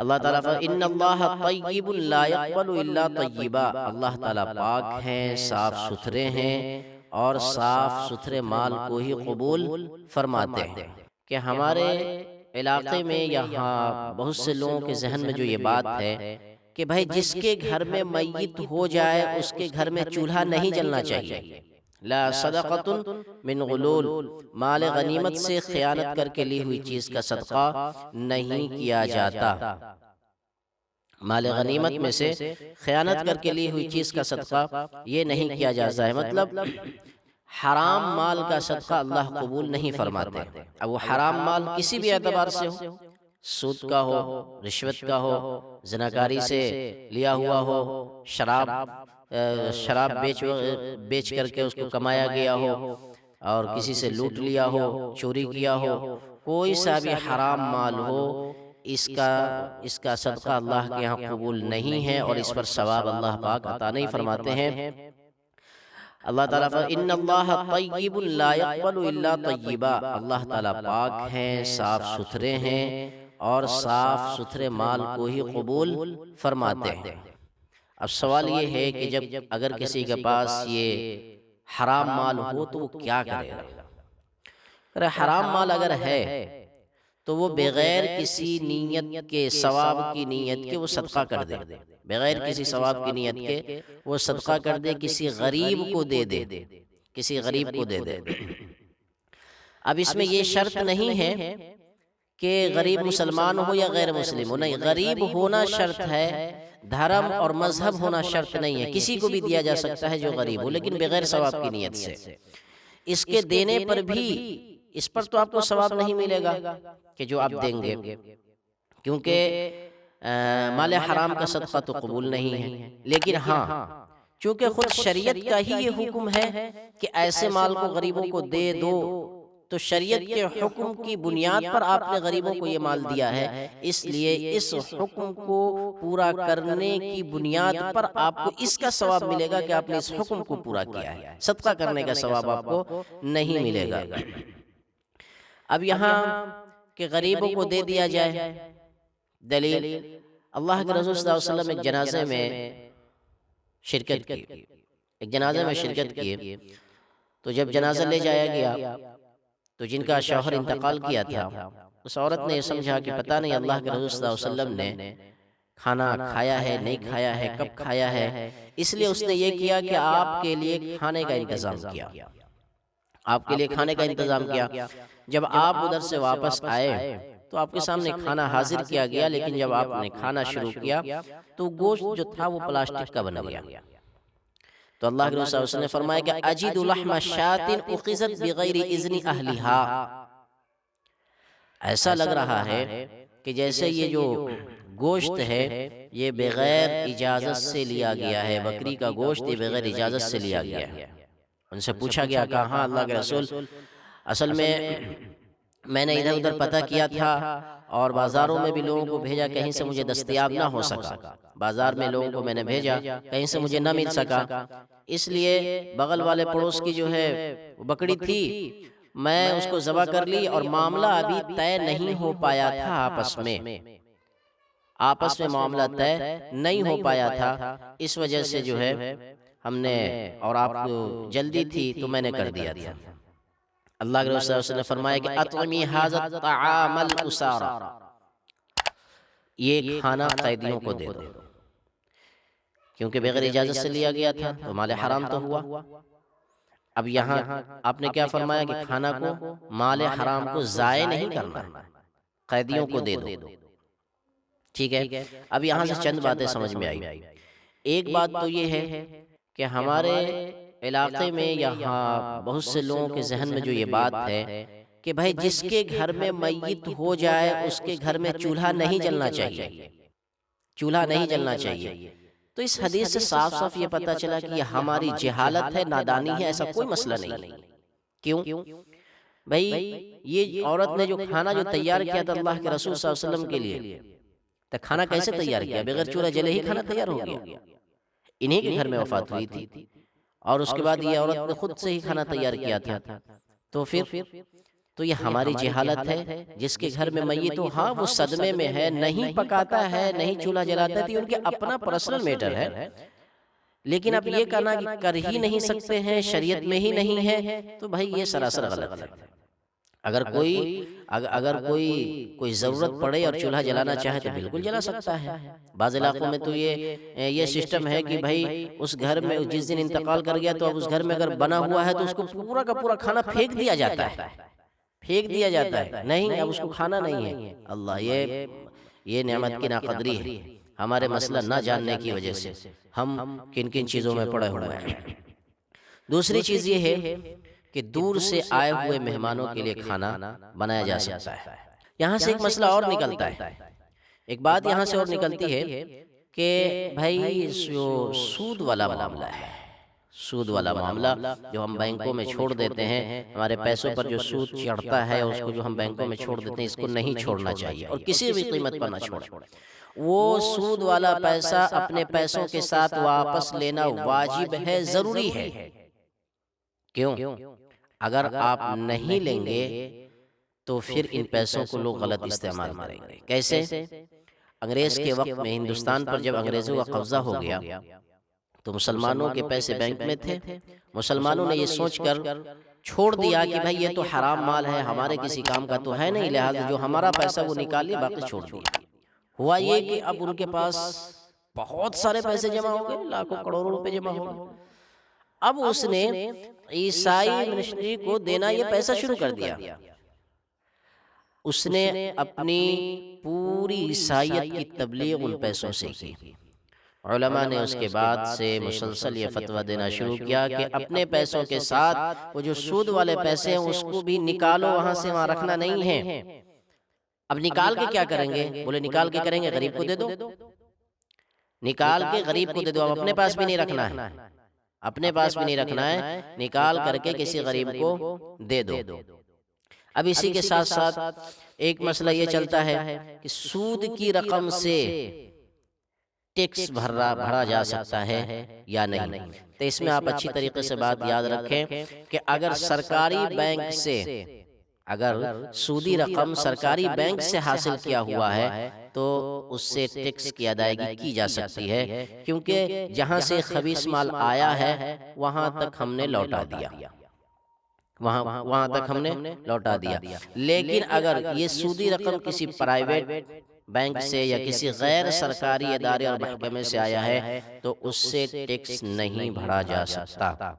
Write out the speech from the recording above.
اللہ تعالیٰ ان اللہ طیب لا یقبل الا طیبا، اللہ تعالیٰ پاک ہیں، صاف ستھرے ہیں اور صاف ستھرے مال کو ہی قبول فرماتے ہیں۔ کہ ہمارے علاقے میں یہاں بہت سے لوگوں کے ذہن میں جو یہ بات ہے کہ بھائی جس کے گھر میں میت ہو جائے اس کے گھر میں چولہا نہیں جلنا چاہیے، لا صدقۃ من غلول، مال غنیمت سے خیانت کر کے لی ہوئی چیز کا صدقہ نہیں کیا جاتا، مال غنیمت میں سے خیانت کر کے لی ہوئی چیز کا صدقہ یہ نہیں کیا جاتا ہے۔ مطلب حرام مال کا صدقہ اللہ قبول نہیں فرماتے۔ اب وہ حرام مال کسی بھی اعتبار سے ہو، سود کا ہو، رشوت کا ہو، زناکاری سے لیا ہوا ہو، شراب بیچ کر کے اس کو کمایا گیا ہو، اور کسی سے لوٹ لیا ہو، چوری کیا ہو، کوئی سا بھی حرام مال ہو، اس کا صدقہ اللہ کے یہاں قبول نہیں ہے اور اس پر ثواب اللہ پاک عطا نہیں فرماتے ہیں۔ اللہ تعالیٰ ان اللہ طیب لا یقبل الا طیبا، اللہ تعالیٰ پاک ہیں، صاف ستھرے ہیں اور صاف ستھرے مال کو ہی قبول فرماتے ہیں۔ اب سوال یہ ہے کہ اگر کسی کے پاس یہ حرام مال ہو تو وہ کیا کرے گا؟ حرام مال اگر ہے تو وہ بغیر کسی نیت کے، ثواب کی نیت کے وہ صدقہ کر دے، بغیر کسی ثواب کی نیت کے وہ صدقہ کر دے، کسی غریب کو دے دے، کسی غریب کو دے دے۔ اب اس میں یہ شرط نہیں ہے کہ غریب مسلمان ہو یا غیر مسلم ہو، نہیں، غریب ہونا شرط ہے، دھرم اور مذہب ہونا شرط نہیں ہے، کسی کو بھی دیا جا سکتا ہے جو غریب ہو، لیکن بغیر ثواب کی نیت سے۔ اس کے دینے پر بھی اس پر تو آپ کو ثواب نہیں ملے گا کہ جو آپ دیں گے، کیونکہ مال حرام کا صدقہ تو قبول نہیں ہے۔ لیکن ہاں، چونکہ خود شریعت کا ہی یہ حکم ہے کہ ایسے مال کو غریبوں کو دے دو، تو شریعت کے حکم کی بنیاد پر آپ نے غریبوں کو یہ مال دیا ہے، اس لیے اس حکم کو پورا کرنے کی بنیاد پر آپ کو اس کا ثواب ملے گا کہ آپ نے اس حکم کو پورا کیا ہے، صدقہ کرنے کا ثواب آپ کو نہیں ملے گا۔ اب یہاں کہ غریبوں کو دے دیا جائے، دلیل اللہ کے رسول صلی اللہ علیہ وسلم ایک جنازے میں شرکت کی، تو جب جنازہ لے جایا گیا تو جن کا شوہر انتقال کیا تھا، اس عورت نے یہ سمجھا کہ پتہ نہیں اللہ کے رسول صلی اللہ علیہ وسلم نے کھانا کھایا ہے، نہیں کھایا ہے، کب کھایا ہے، اس لیے اس نے یہ کیا کہ آپ کے لیے کھانے کا انتظام کیا، آپ کے لیے کھانے کا انتظام کیا۔ جب آپ ادھر سے واپس آئے تو آپ کے سامنے کھانا حاضر کیا گیا، لیکن جب آپ نے کھانا شروع کیا تو گوشت جو تھا وہ پلاسٹک کا بن گیا۔ تو اللہ کے رسول صلی اللہ علیہ وسلم نے فرمایا کہ اجد لحم شاۃ اخذت بغیر اذن اہلھا، ایسا لگ رہا ہے کہ جیسے یہ جو گوشت ہے یہ بغیر اجازت سے لیا گیا ہے، بکری کا گوشت یہ بغیر اجازت سے لیا گیا ہے۔ ان سے پوچھا گیا، کہاں اللہ کے رسول، اصل میں نے ادھر ادھر پتہ کیا تھا اور بازاروں میں بھی لوگوں کو بھیجا، کہیں سے مجھے دستیاب نہ ہو سکا، بازار میں لوگوں کو میں نے بھیجا، کہیں سے مجھے نہ مل سکا، اس لیے بغل والے پڑوس کی جو ہے بکری تھی، میں اس کو ذبح کر لی، اور معاملہ ابھی طے نہیں ہو پایا تھا، آپس میں معاملہ طے نہیں ہو پایا تھا، اس وجہ سے جو ہے ہم نے، اور آپ کو جلدی تھی تو میں نے کر دیا تھا۔ اللہ کے رسول صلی اللہ علیہ وسلم نے فرمایا کہ اطعمی ھذا الطعام الاسارى، یہ کھانا قیدیوں کو دے دو، کیونکہ بغیر اجازت سے لیا گیا تھا تو مال حرام تو ہوا۔ اب یہاں آپ نے کیا فرمایا کہ کھانا کو، مال حرام کو ضائع نہیں کرنا، قیدیوں کو دے دو، ٹھیک ہے۔ اب یہاں سے چند باتیں سمجھ میں آئی۔ ایک بات تو یہ ہے کہ ہمارے علاقے میں یہاں بہت سے لوگوں کے ذہن میں جو یہ بات ہے کہ بھائی جس کے گھر میں میت ہو جائے اس کے گھر میں چولہا نہیں جلنا چاہیے، چولہا نہیں جلنا چاہیے، تو اس حدیث سے صاف صاف یہ پتہ چلا کہ یہ ہماری جہالت ہے، نادانی ہے، ایسا کوئی مسئلہ نہیں۔ کیوں؟ بھائی یہ عورت نے جو کھانا جو تیار کیا تھا اللہ کے رسول صلی اللہ علیہ وسلم کے لیے، تو کھانا کیسے تیار کیا؟ بغیر چولہا جلے ہی کھانا تیار ہو گیا، انہی کے گھر میں وفات ہوئی تھی، اور اس کے بعد یہ عورت نے خود سے ہی کھانا تیار کیا تھا، تو تو یہ ہماری جہالت ہے۔ جس کے گھر میں میت ہو، ہاں وہ صدمے میں ہے، نہیں پکاتا ہے، نہیں چولہا جلاتا ہے، ان کے اپنا پرسنل میٹر ہے، لیکن اب یہ کہنا کہ کر ہی نہیں سکتے ہیں، شریعت میں ہی نہیں ہے، تو بھائی یہ سراسر غلط ہے۔ اگر کوئی ضرورت پڑے اور چولہا جلانا چاہے تو بالکل جلا سکتا ہے۔ بعض علاقوں میں تو یہ سسٹم ہے کہ بھائی اس گھر میں جس دن انتقال کر گیا تو اب اس گھر میں اگر بنا ہوا ہے تو اس کو پورا کا پورا کھانا پھینک دیا جاتا ہے، نہیں اب اس کو کھانا نہیں ہے۔ اللہ، یہ نعمت کی ناقدری ہے، ہمارے مسئلہ نہ جاننے کی وجہ سے ہم کن کن چیزوں میں پڑے ہوئے ہیں۔ دوسری چیز یہ ہے کہ دور سے آئے ہوئے مہمانوں کے لیے کھانا بنایا جا سکتا ہے۔ یہاں سے ایک مسئلہ اور نکلتا ہے، ایک بات یہاں سے اور نکلتی ہے کہ بھائی جو سود والا معاملہ ہے، سود والا معاملہ جو ہم بینکوں میں چھوڑ دیتے ہیں، ہمارے پیسوں پر جو سود چڑھتا ہے اس کو جو ہم بینکوں میں چھوڑ دیتے ہیں، اس کو نہیں چھوڑنا چاہیے اور کسی بھی قیمت پر نہ چھوڑیں۔ وہ سود والا پیسہ اپنے پیسوں کے ساتھ واپس لینا واجب ہے، ضروری ہے۔ کیوں؟ اگر آپ نہیں لیں گے تو پھر ان پیسوں کو لوگ غلط استعمال کریں گے۔ کیسے؟ انگریز کے وقت میں ہندوستان پر جب انگریزوں کا قبضہ ہو گیا تو مسلمانوں کے پیسے بینک میں تھے، مسلمانوں نے یہ سوچ کر چھوڑ دیا کہ بھائی یہ تو حرام مال ہے، ہمارے کسی کام کا تو ہے نہیں، لہٰذا جو ہمارا پیسہ وہ نکال لیا، باقی چھوڑ دیا۔ ہوا یہ کہ اب ان کے پاس بہت سارے پیسے جمع ہو گئے، لاکھوں کروڑوں روپے جمع ہو گئے۔ اب اس نے عیسائی منشنری کو دینا یہ پیسہ شروع کر دیا۔ اس نے اپنی پوری عیسائیت کی تبلیغ ان پیسوں سے کی۔ علماء نے اس کے بعد سے مسلسل یہ فتویٰ دینا شروع کیا کہ اپنے پیسوں کے ساتھ وہ جو سود والے پیسے ہیں اس کو بھی نکالو، وہاں سے وہاں رکھنا نہیں ہے۔ اب نکال کے کیا کریں گے؟ بولے نکال کے کریں گے غریب کو دے دو، نکال کے غریب کو دے دو، اب اپنے پاس بھی نہیں رکھنا ہے، اپنے پاس بھی نہیں رکھنا ہے، نکال کر کے کسی غریب کو دے دو۔ اب اسی کے ساتھ ساتھ ایک مسئلہ یہ چلتا ہے کہ سود کی رقم سے ٹیکس بھرا جا سکتا ہے یا نہیں۔ تو اس میں آپ اچھی طریقے سے بات یاد رکھیں کہ اگر سرکاری بینک سے، اگر سودی رقم سرکاری بینک سے حاصل کیا ہوا ہے تو اس سے ٹیکس کی ادائیگی کی جا سکتی ہے، کیونکہ جہاں سے خبیث مال آیا ہے وہاں تک ہم نے لوٹا دیا، وہاں تک ہم نے لوٹا دیا۔ لیکن اگر یہ سودی رقم کسی پرائیویٹ بینک سے یا کسی غیر سرکاری ادارے اور محکمے سے آیا ہے تو اس سے ٹیکس نہیں بھرا جا سکتا۔